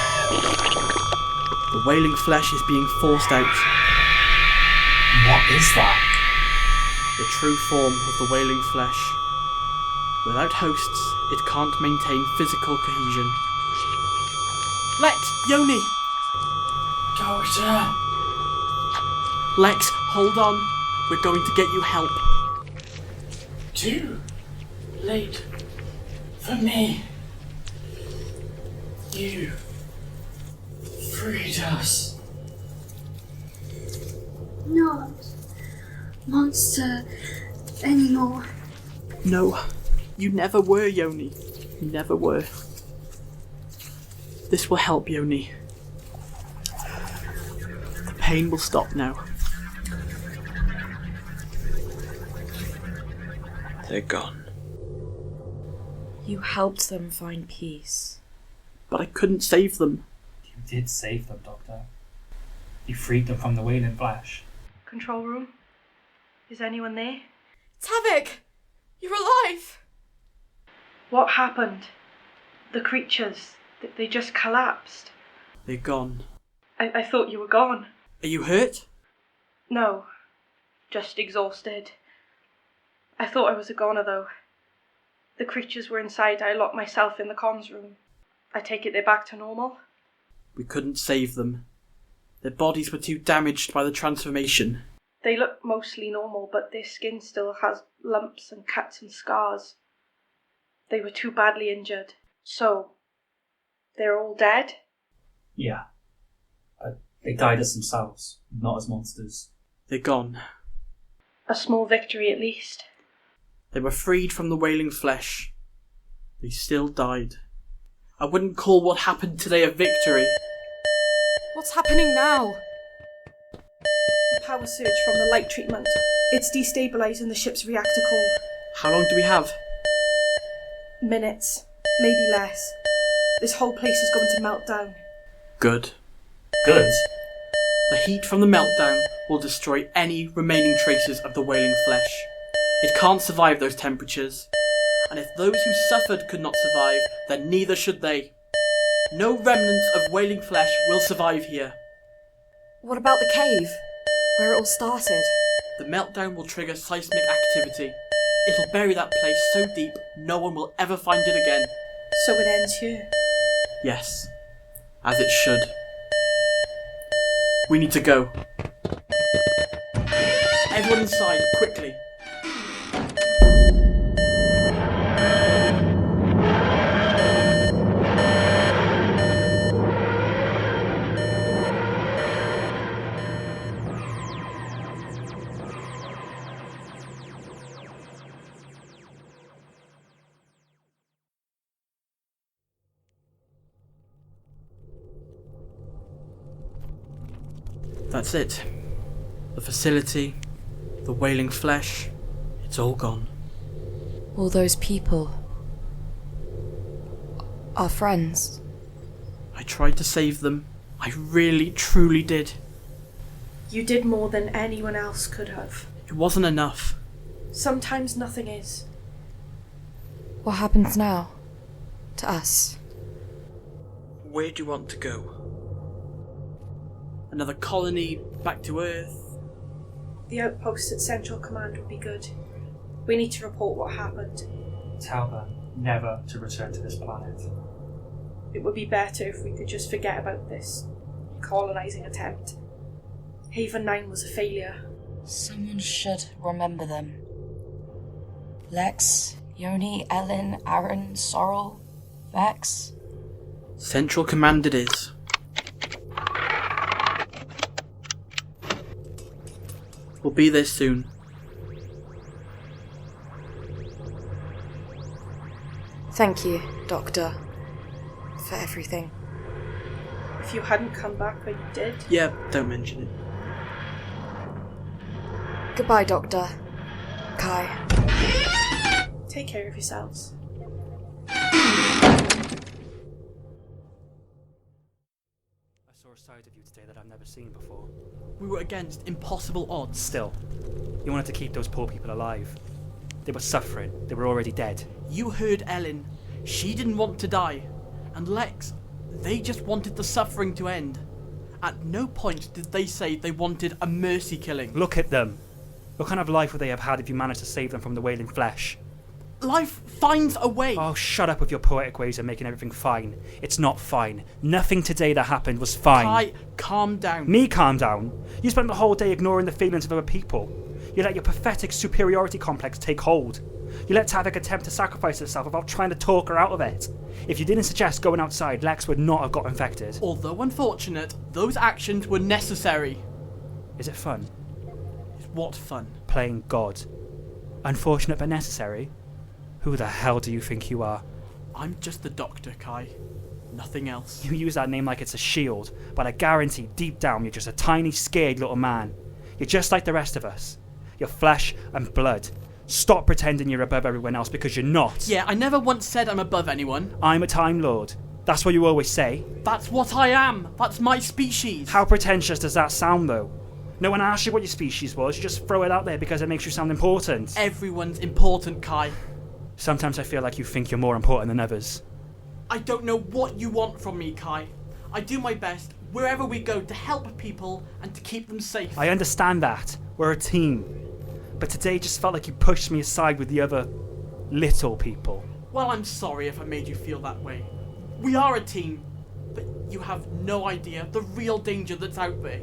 [SPEAKER 1] The wailing flesh is being forced out.
[SPEAKER 6] What is that?
[SPEAKER 1] The true form of the wailing flesh. Without hosts, it can't maintain physical cohesion. Lex! Yoni!
[SPEAKER 11] Doctor!
[SPEAKER 1] Lex, hold on. We're going to get you help.
[SPEAKER 11] Too late for me. You freed us.
[SPEAKER 2] Not monster anymore.
[SPEAKER 1] No, you never were, Yoni. You never were. This will help, Yoni. The pain will stop now. They're gone.
[SPEAKER 8] You helped them find peace.
[SPEAKER 1] But I couldn't save them.
[SPEAKER 6] You did save them, Doctor. You freed them from the wailing flesh.
[SPEAKER 7] Control room? Is anyone there?
[SPEAKER 8] Tavik! You're alive!
[SPEAKER 7] What happened? The creatures, they just collapsed.
[SPEAKER 1] They're gone.
[SPEAKER 7] I thought you were gone.
[SPEAKER 1] Are you hurt?
[SPEAKER 7] No, just exhausted. I thought I was a goner though. The creatures were inside, I locked myself in the comms room. I take it they're back to normal?
[SPEAKER 1] We couldn't save them. Their bodies were too damaged by the transformation.
[SPEAKER 7] They look mostly normal, but their skin still has lumps and cuts and scars. They were too badly injured. So, they're all dead?
[SPEAKER 6] Yeah. But they died as themselves, not as monsters.
[SPEAKER 1] They're gone.
[SPEAKER 7] A small victory at least.
[SPEAKER 1] They were freed from the wailing flesh. They still died. I wouldn't call what happened today a victory.
[SPEAKER 8] What's happening now?
[SPEAKER 7] The power surge from the light treatment. It's destabilising the ship's reactor core.
[SPEAKER 1] How long do we have?
[SPEAKER 7] Minutes. Maybe less. This whole place is going to melt down.
[SPEAKER 1] Good.
[SPEAKER 6] Good?
[SPEAKER 1] The heat from the meltdown will destroy any remaining traces of the wailing flesh. It can't survive those temperatures. And if those who suffered could not survive, then neither should they. No remnants of wailing flesh will survive here.
[SPEAKER 8] What about the cave? Where it all started?
[SPEAKER 1] The meltdown will trigger seismic activity. It'll bury that place so deep no one will ever find it again.
[SPEAKER 7] So it ends here?
[SPEAKER 1] Yes, as it should. We need to go. Everyone inside, quickly. That's it. The facility, the wailing flesh, it's all gone.
[SPEAKER 8] All those people. Our friends.
[SPEAKER 1] I tried to save them. I really, truly did.
[SPEAKER 7] You did more than anyone else could have.
[SPEAKER 1] It wasn't enough.
[SPEAKER 7] Sometimes nothing is.
[SPEAKER 8] What happens now? To us?
[SPEAKER 1] Where do you want to go? Another colony back to Earth?
[SPEAKER 7] The outpost at Central Command would be good. We need to report what happened.
[SPEAKER 6] Tell them never to return to this planet.
[SPEAKER 7] It would be better if we could just forget about this colonising attempt. Haven 9 was a failure.
[SPEAKER 8] Someone should remember them. Lex, Yoni, Ellen, Aaron, Sorrel, Vex.
[SPEAKER 1] Central Command it is. We'll be there soon.
[SPEAKER 8] Thank you, Doctor, for everything.
[SPEAKER 7] if you hadn't come back when you did.
[SPEAKER 1] Yeah, don't mention it.
[SPEAKER 8] Goodbye, Doctor. Kai.
[SPEAKER 7] Take care of yourselves.
[SPEAKER 6] I saw a side of you today that I've never seen before.
[SPEAKER 1] We were against impossible odds.
[SPEAKER 6] Still, you wanted to keep those poor people alive. They were suffering. They were already dead.
[SPEAKER 1] You heard Ellen. She didn't want to die. And Lex, they just wanted the suffering to end. At no point did they say they wanted a mercy killing.
[SPEAKER 6] Look at them. What kind of life would they have had if you managed to save them from the wailing flesh?
[SPEAKER 1] Life finds a way.
[SPEAKER 6] Oh, shut up with your poetic ways of making everything fine. It's not fine. Nothing today that happened was fine.
[SPEAKER 1] Kai, calm down.
[SPEAKER 6] Me calm down? You spent the whole day ignoring the feelings of other people. You let your pathetic superiority complex take hold. You let Tavik attempt to sacrifice herself without trying to talk her out of it. If you didn't suggest going outside, Lex would not have got infected.
[SPEAKER 1] Although unfortunate, those actions were necessary.
[SPEAKER 6] Is it fun?
[SPEAKER 1] What fun?
[SPEAKER 6] Playing God. Unfortunate but necessary? Who the hell do you think you are?
[SPEAKER 1] I'm just the doctor, Kai. Nothing else.
[SPEAKER 6] You use that name like it's a shield, but I guarantee deep down you're just a tiny, scared little man. You're just like the rest of us. You're flesh and blood. Stop pretending you're above everyone else because you're not.
[SPEAKER 1] Yeah, I never once said I'm above anyone.
[SPEAKER 6] I'm a Time Lord. That's what you always say.
[SPEAKER 1] That's what I am. That's my species.
[SPEAKER 6] How pretentious does that sound, though? No one asked you what your species was. You just throw it out there because it makes you sound important.
[SPEAKER 1] Everyone's important, Kai.
[SPEAKER 6] Sometimes I feel like you think you're more important than others.
[SPEAKER 1] I don't know what you want from me, Kai. I do my best wherever we go to help people and to keep them safe.
[SPEAKER 6] I understand that. We're a team. But today just felt like you pushed me aside with the other little people.
[SPEAKER 1] Well, I'm sorry if I made you feel that way. We are a team, but you have no idea the real danger that's out there.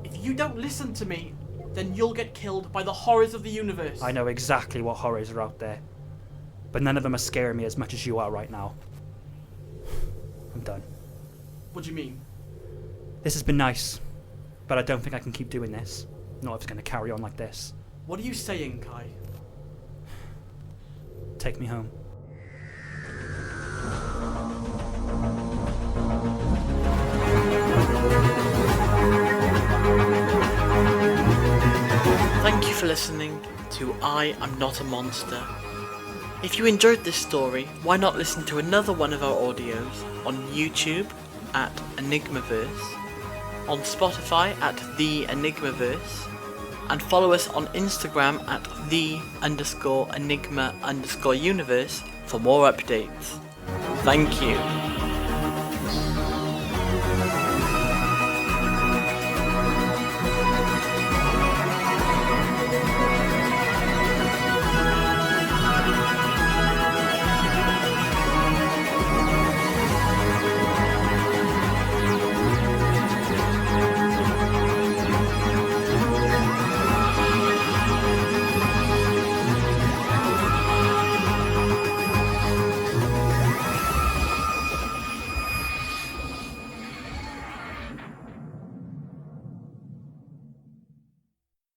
[SPEAKER 1] If you don't listen to me, then you'll get killed by the horrors of the universe.
[SPEAKER 6] I know exactly what horrors are out there. But none of them are scaring me as much as you are right now. I'm done.
[SPEAKER 1] What do you mean?
[SPEAKER 6] This has been nice, but I don't think I can keep doing this. Not if it's going to carry on like this.
[SPEAKER 1] What are you saying, Kai?
[SPEAKER 6] Take me home.
[SPEAKER 1] Thank you for listening to I Am Not a Monster. If you enjoyed this story, why not listen to another one of our audios on YouTube at EnigmaVerse, on Spotify at The EnigmaVerse, and follow us on Instagram at _the_enigma_universe for more updates. Thank you.